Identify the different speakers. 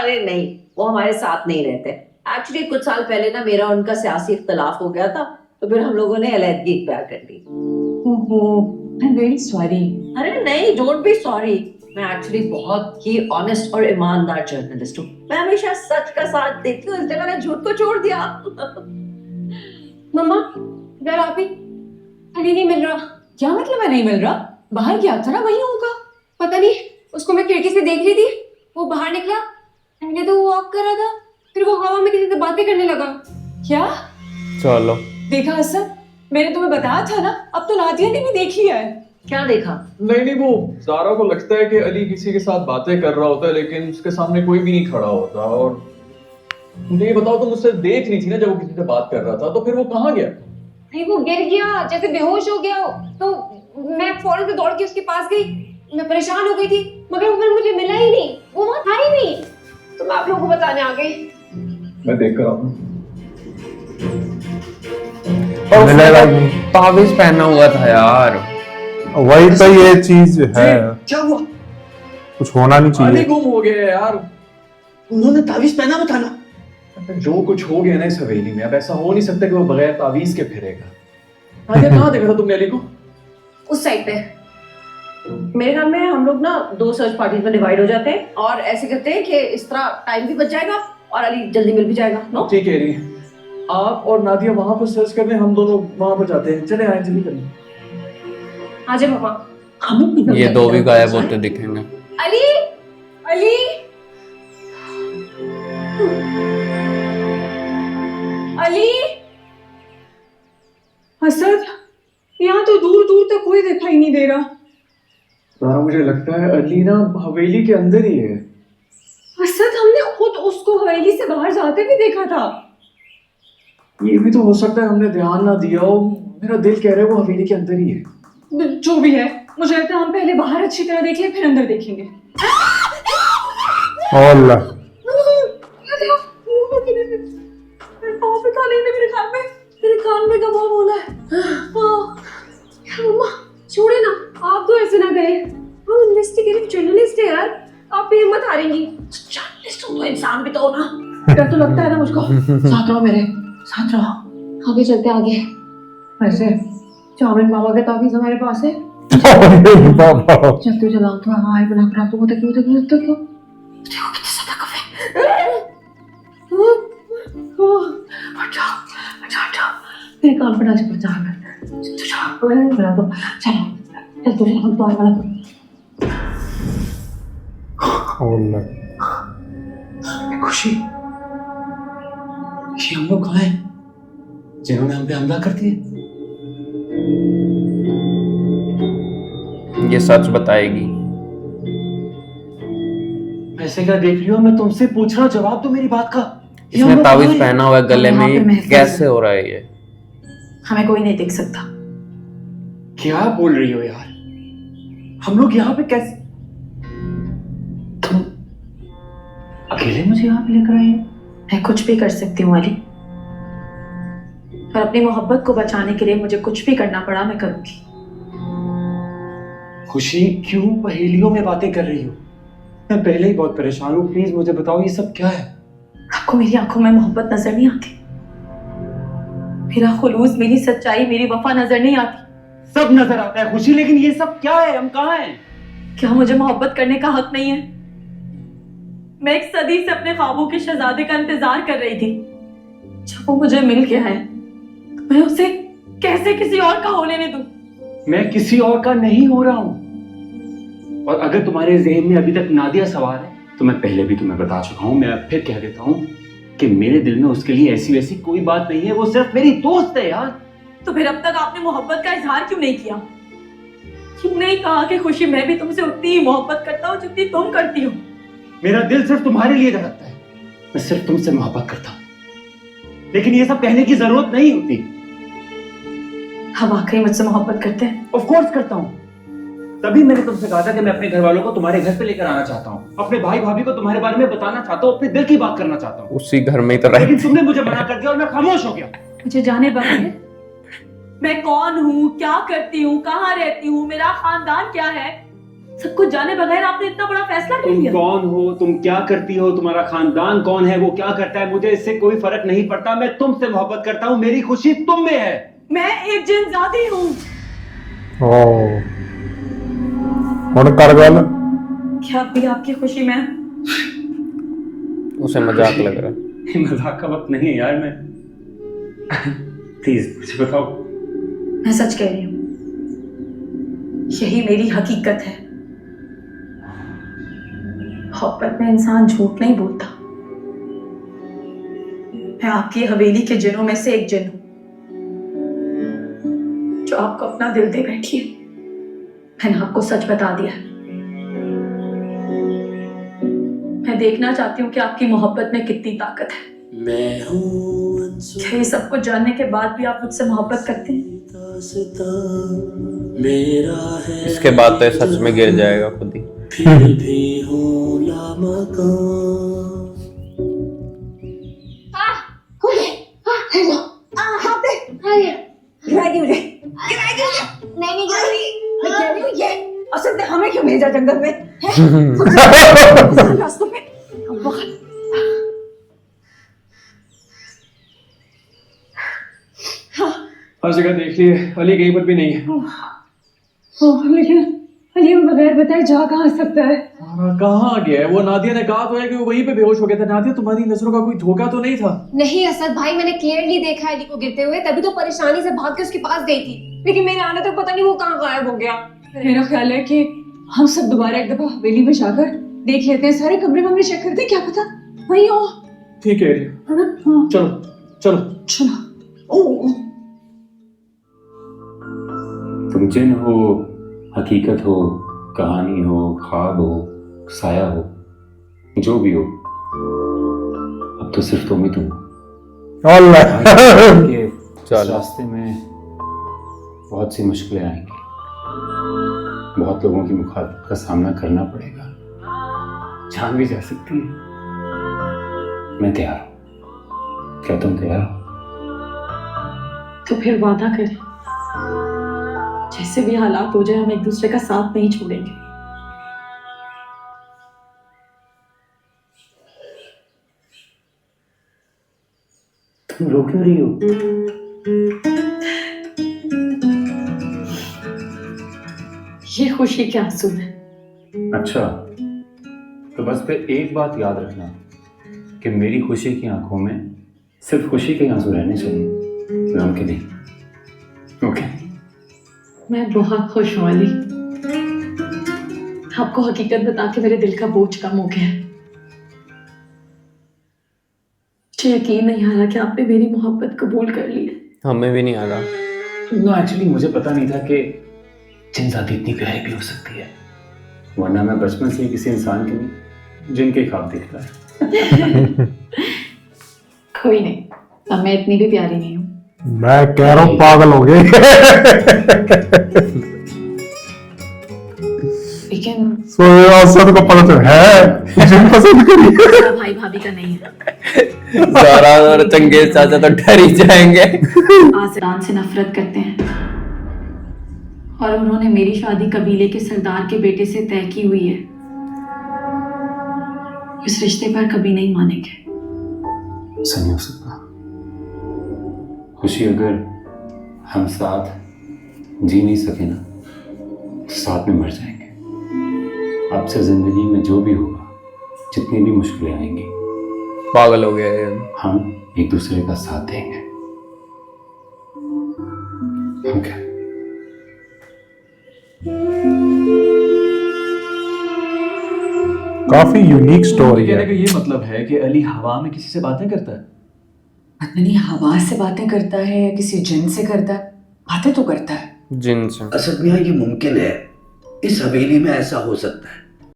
Speaker 1: अरे नहीं, वो हमारे साथ नहीं रहते। एक्चुअली कुछ साल पहले ना मेरा उनका सियासी इख्तलाफ हो गया था, तो फिर हम लोगों ने अलहदगी इख्तियार कर ली।
Speaker 2: ओहो, आई एम वेरी सॉरी।
Speaker 1: अरे नहीं, डोंट बी सॉरी। मैं एक्चुअली बहुत ही ऑनेस्ट और ईमानदार जर्नलिस्ट हूँ। मैं हमेशा सच का साथ देखती हूँ, इसलिए मैंने झूठ को छोड़ दिया।
Speaker 3: मम्मा, इधर आप ही। अली नहीं मिल रहा।
Speaker 2: क्या मतलब है नहीं मिल रहा? बाहर गया था ना, वही होगा।
Speaker 3: पता नहीं, उसको मैं खिड़की से देख रही थी, वो बाहर निकला, पहले तो वो वॉक कर रहा था, फिर वो हवा में किसी से बातें करने लगा।
Speaker 2: क्या?
Speaker 4: चलो
Speaker 2: देखा हसन, मैंने तुम्हें बताया था ना, अब तो नादिया ने भी देख लिया है।
Speaker 1: क्या देखा?
Speaker 5: नहीं, वो ज़ारा को लगता है कि अली किसी के साथ बातें कर रहा होता है, लेकिन उसके सामने कोई भी नहीं खड़ा होता। और मुझे ये बताओ, तुम मुझसे देख रही थी ना जब वो किसी से बात कर रहा था, तो फिर वो कहाँ गया?
Speaker 3: नहीं, वो गिर गया, जैसे बेहोश हो गया हो, तो मैं फौरन से दौड़ के उसके पास गई। मैं परेशान हो गई थी, मगर वो फिर मुझे मिला ही नहीं, वो वहाँ था ही नहीं, तो मैं आप लोगों को बताने आ गई।
Speaker 5: मैं देख कर आता हूँ।
Speaker 4: और उसने तावीज पहना हुआ था यार।
Speaker 6: वही तो ये चीज है,
Speaker 5: क्या हुआ?
Speaker 6: कुछ होना नहीं
Speaker 5: अली
Speaker 6: चाहिए।
Speaker 5: गुम हो गया यार।
Speaker 7: उन्होंने तावीज पहना हुआ था ना।
Speaker 5: जो कुछ हो गया ना इस हवेली में, अब ऐसा हो नहीं सकता कि वो बगैर तावीज के फिरेगा। नादिया, कहाँ देखा था तुमने अली को?
Speaker 3: उस साइड पे।
Speaker 1: मेरे ख्याल में हम लोग ना 2 सर्च पार्टीज में डिवाइड हो जाते हैं और ऐसे करते हैं कि इस तरह टाइम भी बच जाएगा और अली जल्दी मिल भी जाएगा। नो,
Speaker 5: ठीक है री, आप और नादिया वहां पर सर्च करने, हम दोनों वहां पर जाते हैं। चले आए, जल्दी करिए।
Speaker 3: आजा मम्मा।
Speaker 1: हम लोग
Speaker 4: ये दो भी गायब होते दिखेंगे।
Speaker 3: अली, अली, अली।
Speaker 2: असद, यहाँ तो दूर दूर तक कोई दिखाई नहीं दे रहा।
Speaker 5: ज़ारा, मुझे लगता है अली ना हवेली के अंदर ही है।
Speaker 2: असद, हमने खुद उसको हवेली से बाहर जाते भी देखा था।
Speaker 5: ये भी तो हो सकता है हमने ध्यान ना दिया हो। मेरा दिल कह रहा है वो हवेली के अंदर ही है।
Speaker 2: जो भी है, मुझे लगता है हम पहले बाहर अच्छी तरह देख लें, फिर अंदर देखेंगे।
Speaker 6: अल्लाह,
Speaker 1: मेरे कान में कब बोला है?
Speaker 3: मम्मा, छोड़े ना, आप तो ऐसे ना गए। हम इन्वेस्टिगेटिव जर्नलिस्ट है यार, आप भी हिम्मत हारेंगी।
Speaker 1: जर्नलिस्ट हो तो इंसान भी तो हो ना। डर तो लगता है ना मुझको। साथ रहो मेरे, साथ रहो।
Speaker 3: आगे चलते आगे।
Speaker 1: वैसे चावल मामा के तावीज हमारे पास है।
Speaker 6: बाबा
Speaker 1: जब तू चलाओ तो हाय बना कर आपको देखो देखो तो क्यों? देखो कितने ज्यादा कफ है। हट जाओ। मेरे कान पे डाल बचा कर। तू जाओ, बना दो। चलो, चल तू हम तो आए वाला तो।
Speaker 6: अल्लाह,
Speaker 7: खुशी, ये हम लोग कहाँ हैं जिन्होंने हम पे हमला कर दिया?
Speaker 4: ये सच बताएगी।
Speaker 7: ऐसे क्या देख रही हो? मैं तुमसे पूछ रहा हूँ, जवाब दो मेरी बात का। ये हम
Speaker 4: इसने
Speaker 7: लोग
Speaker 4: तावीज
Speaker 7: कहाँ हैं?
Speaker 4: पहना हुआ है गले
Speaker 1: यहाँ पे
Speaker 4: में,
Speaker 1: महफूज
Speaker 4: कैसे
Speaker 1: है।
Speaker 4: हो रहा है ये?
Speaker 1: हमें कोई नहीं देख सकता।
Speaker 7: क्या बोल रही हो यार? हम लोग यहाँ पे कैसे? तुम अकेले मुझे यहाँ पे लेकर आई हो?
Speaker 1: मैं कुछ भी कर सकती हूँ अली, पर अपनी मोहब्बत को बचाने के लिए मुझे कुछ भी करना पड़ा मैं करूंगी।
Speaker 7: खुशी, क्यों पहेलियों में बातें कर रही हो? मैं पहले ही बहुत परेशान हूँ, प्लीज मुझे बताओ ये सब क्या है?
Speaker 1: आपको मेरी आंखों में मोहब्बत नजर नहीं आती? मेरा खुलूस, मेरी सच्चाई, मेरी वफा नजर नहीं आती?
Speaker 7: सब नजर आता है खुशी, लेकिन ये सब क्या है? हम कहाँ हैं?
Speaker 1: क्या मुझे मोहब्बत करने का हक नहीं है? मैं एक सदी से अपने ख्वाबों के शहजादे का इंतजार कर रही थी। जब वो मुझे मिल गया है तो मैं उसे कैसे किसी और का होने नहीं दूं?
Speaker 7: मैं किसी और का नहीं हो रहा हूँ। और अगर तुम्हारे ज़हन में अभी तक नादिया सवाल है, तो मैं पहले भी तुम्हें बता चुका हूँ, मैं अब फिर कह देता हूँ कि मेरे दिल में उसके लिए ऐसी वैसी कोई बात नहीं है। वो सिर्फ मेरी दोस्त है यार।
Speaker 1: तो फिर अब तक आपने मोहब्बत का इजहार क्यों नहीं किया? क्यों नहीं कहा कि खुशी, मैं भी तुमसे उतनी ही मोहब्बत करता हूँ जितनी तुम करती हो?
Speaker 7: मेरा दिल सिर्फ तुम्हारे लिए धड़कता है। मैं सिर्फ तुमसे मोहब्बत करता हूँ, लेकिन ये सब कहने की जरूरत नहीं होती।
Speaker 1: हम वाकई मुझसे मोहब्बत करते हैं?
Speaker 7: ऑफ कोर्स करता हूँ। तभी मैंने तुमसे कहा था कि मैं अपने घर वालों को तुम्हारे घर पे लेकर आना चाहता हूँ, अपने भाई भाभी को तुम्हारे बारे में बताना चाहता हूँ, अपने दिल की बात करना चाहता हूँ।
Speaker 4: उसी घर में ही तो
Speaker 7: लेकिन
Speaker 4: रहते।
Speaker 7: तुमने मुझे मना कर दिया और मैं खामोश हो गया।
Speaker 1: मुझे जाने बगैर मैं कौन हूँ, क्या करती हूँ, कहाँ रहती हूँ, मेरा खानदान क्या है, सब कुछ जाने बगैर आपने इतना बड़ा फैसला कर
Speaker 7: तुम
Speaker 1: लिया।
Speaker 7: कौन हो, तुम क्या करती हो, तुम्हारा खानदान कौन है, वो क्या करता है, मुझे इससे कोई फर्क नहीं पड़ता। मैं तुमसे मोहब्बत करता हूँ, मेरी खुशी तुम में है।
Speaker 1: मैं एक जिनजादी हूँ।
Speaker 6: ओ हुन कर गल।
Speaker 1: क्या भी आपकी खुशी में?
Speaker 4: उसे मजाक लग रहा है।
Speaker 7: मजाक का वक्त नहीं है यार। मैं प्लीज मुझे बताओ।
Speaker 1: मैं सच कह रही हूँ, यही मेरी हकीकत है। मोहब्बत में इंसान झूठ नहीं बोलता। मैं आपकी हवेली के जिनों में से एक जिन हूं जो आपको अपना दिल दे बैठी है। मैंने आपको सच बता दिया। मैं देखना चाहती हूँ कि आपकी मोहब्बत में कितनी ताकत है। क्या ये सब कुछ जानने के बाद भी आप मुझसे मोहब्बत करते हैं?
Speaker 4: इसके बाद तो ये सच में गिर जाएगा खुद ही।
Speaker 2: असद ने हमें क्यों भेजा जंगल में? रास्तों पे
Speaker 5: हर जगह देख लिए, अली कहीं पर भी नहीं है।
Speaker 2: लेकिन अली बगैर बताए जा कहाँ सकता है?
Speaker 5: कहाँ गया है वो? नादिया ने कहा तो है कि वो वहीं पे बेहोश हो गया था। नादिया, तुम्हारी नजरों का कोई धोखा तो नहीं था?
Speaker 3: नहीं असद भाई, मैंने क्लियरली देखा अली को गिरते हुए, तभी तो परेशानी से भाग के उसके पास गई थी।
Speaker 2: लेकिन मेरे आने तक पता नहीं वो कहाँ गायब हो गया। मेरा ख्याल है कि हम सब दोबारा एक दफा हवेली में जाकर देख लेते हैं, सारे कमरे वमरे चेक करते हैं, क्या पता वही हो।
Speaker 5: ठीक है एरिया,
Speaker 2: हाँ
Speaker 5: चलो चलो
Speaker 2: चलो।
Speaker 7: तुम जिन हो, हकीकत हो, कहानी हो, ख्वाब हो, साया हो, जो भी हो, अब तो सिर्फ तुम ही तुम हो।
Speaker 6: अल्लाह
Speaker 7: इस रास्ते में बहुत सी मुश्किलें आएंगी, बहुत लोगों की मुखालफत का सामना करना पड़ेगा, जान भी जा सकती है। मैं तैयार हूं। क्या तुम तैयार हो?
Speaker 1: तो फिर वादा करें, जैसे भी हालात हो जाए हम एक दूसरे का साथ नहीं छोड़ेंगे।
Speaker 7: तुम रो क्यों रही हो?
Speaker 1: ये खुशी के आंसू है।
Speaker 7: अच्छा, तो बस फिर एक बात याद रखना कि मेरी खुशी की आंखों में सिर्फ खुशी के आंसू रहने चाहिए, गम के नहीं। ओके?
Speaker 1: मैं बहुत खुश हूँ अली। आपको हकीकत बता के मेरे दिल का बोझ कम हो गया है। मुझे यकीन नहीं आ रहा कि आपने मेरी मोहब्बत कबूल कर ली है।
Speaker 4: हमें भी नहीं आ रहा।
Speaker 7: नो, एक्चुअली मुझे पता नहीं था कि जिनजादी इतनी प्यारी भी हो सकती है, वरना मैं बचपन से ही किसी इंसान के नहीं जिनके ख्वाब देखता है।
Speaker 1: कोई नहीं, अब मैं इतनी भी प्यारी नहीं हूँ।
Speaker 6: मैं कह रहा हूँ पागल हो गए।
Speaker 1: लेकिन
Speaker 6: असद को पता तो है जिन पसंद करी।
Speaker 1: मेरा भाई भाभी का नहीं है।
Speaker 4: ज़ारा और चंगेज चाचा तो डर ही जाएंगे।
Speaker 1: आज़ान से नफरत करते हैं और उन्होंने मेरी शादी कबीले के सरदार के बेटे से तय की हुई है। इस रिश्ते पर कभी नहीं मानेंगे।
Speaker 7: ऐसा नहीं हो सकता। खुशी, अगर हम साथ जी नहीं सके ना, तो साथ में मर जाएंगे। आपसे जिंदगी में जो भी होगा, जितनी भी मुश्किलें आएंगी,
Speaker 4: पागल हो गए।
Speaker 7: हम एक दूसरे का साथ देंगे। ओके?
Speaker 6: काफी यूनिक स्टोरी
Speaker 5: कहने
Speaker 6: है।
Speaker 5: का ये मतलब है कि अली हवा में किसी से बातें करता है?
Speaker 2: पता नहीं हवा से बातें करता है या किसी जिन से करता है, बातें तो करता है।
Speaker 4: जिन से।
Speaker 8: असद मियां, ये मुमकिन है, इस हवेली में ऐसा हो सकता है।